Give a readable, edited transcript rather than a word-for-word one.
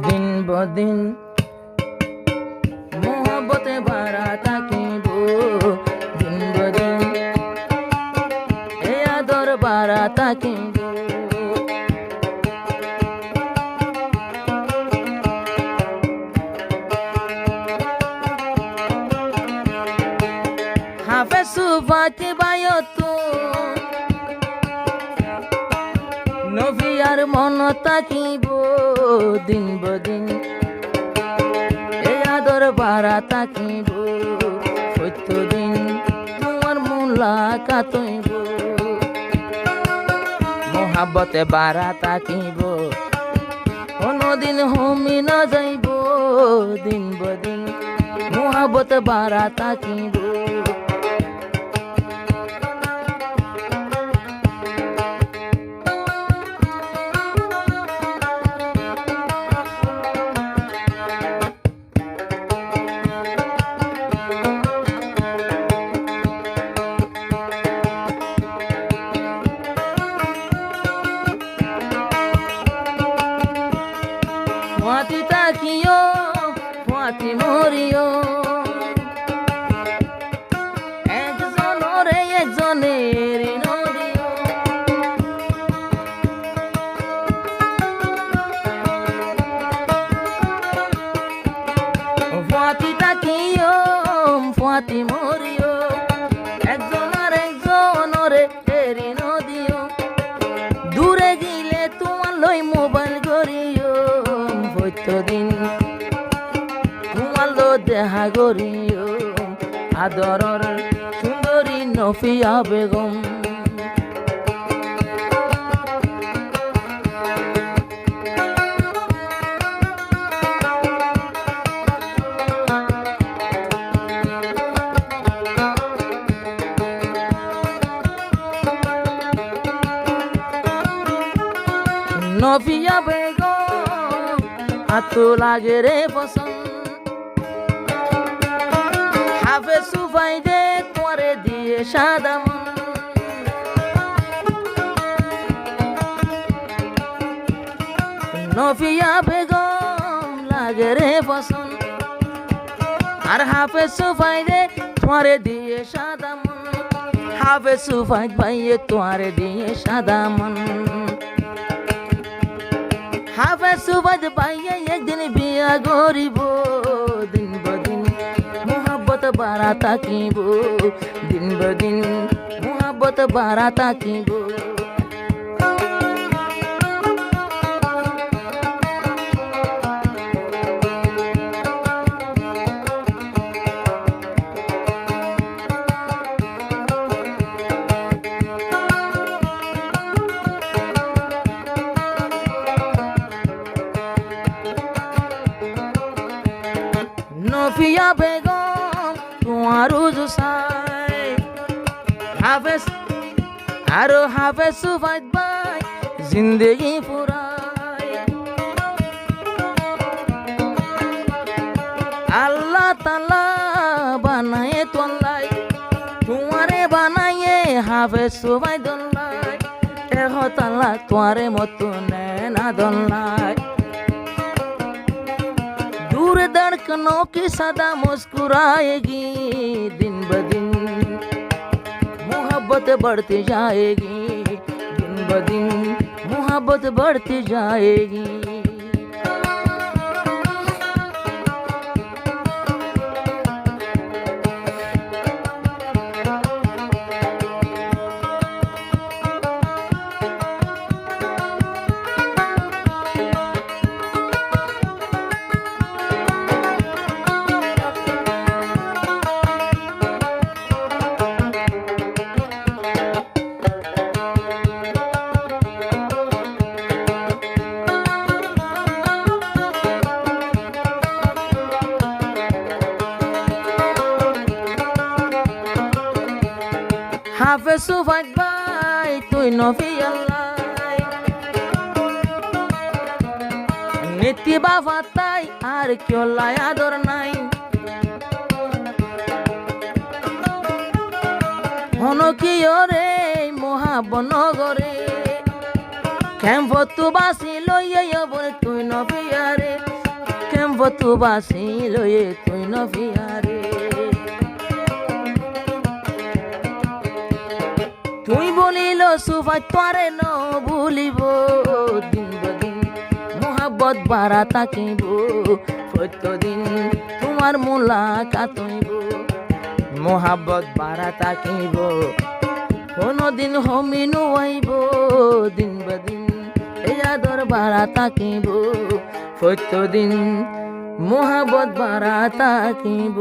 দিন বদিন মোহব্বতে ভরা থাকিব, দিন বদিন এ আদর ভরা থাকিব। হাফে সুফাতে বায়তু নবী আর মন তাকিব, দিন বদিন এই আদর বারা তাকিব। প্রত্যদিন তোমার মুলাকাত হইব, মোহাব্বতে বারা তাকিব। কোনদিন হমি না যাইব, দিন বদিন মোহাব্বতে বারা তাকিব। Fuati takiyo, fuati moriyo, একজন ওরে একজনের নদীও। ফুয়াতি তাকিও ফুয়াতি মরিও, একজন আর একজন ওরে এরি নদীও। দূরে গিলে তোমার লই মোবাইল করিও, প্রত্যদিন তোমার লো দেহা করিও। আদরর সুন্দরী নফিয়া বেগম, নফিয়া বেগম আতো লাগে রে পছন্দ। হাফে সুফাই দে তোরে দিয়ে সাদা মন, নফিয়া বেগম লাগে রে পছন্দ। আর হাফে সুফাই দে তোরে দিয়ে সাদা মন, হাফে সুফাই ভাইয়ে তোরে দিয়ে সাদা মন। হাফে সুফাই ভাইয়ে একদিন বিয়া করিব, দিন বদিন মোহাব্বত বারা তাকিব, দিন বদিন মোহাব্বত বারা তাকিব। নফিয়া বেগম তোমার উজুসাই, হাফেজ আরো হাফেজ সুফাইদ ভাই জিন্দেগি পুরাই। আল্লাহ তাআলা বানায়ে তোলাই, তোমারে বানায়ে হাফেজ সুফাইদ দল্লাই। এহ তাআলা তোমারে মতো নেনা দল্লাই। दूर धड़कनों की सदा मुस्कुराएगी, दिन ब दिन मोहब्बत बढ़ती जाएगी, दिन ब दिन मोहब्बत बढ़ती जाएगी। হাফেজ সুফাইদ ভাই তুই নবী আল্লাহ, নীতি বাবা তাই আর কেউ লাই আদর নাই। হনকিও রে মহাবনগরে ক্যাম্পতু বাসি লইয়া বলে তুই নবী মহাবতু বাসি লয়ে তুই নফিয়ারে তুই বলিল সুফাই তোরে ন ভুলিব দিন বদিন মোহাব্বত বাড়া তাকিব প্রত্যদিন তোমার মোলাকাত হইব মোহাব্বত বাড়া তাকিব কোনদিন হমিনু আইব দিন বদিন এই আদর বাড়া তাকিব প্রত্যদিন মোহাব্বত বাড়া তাকিব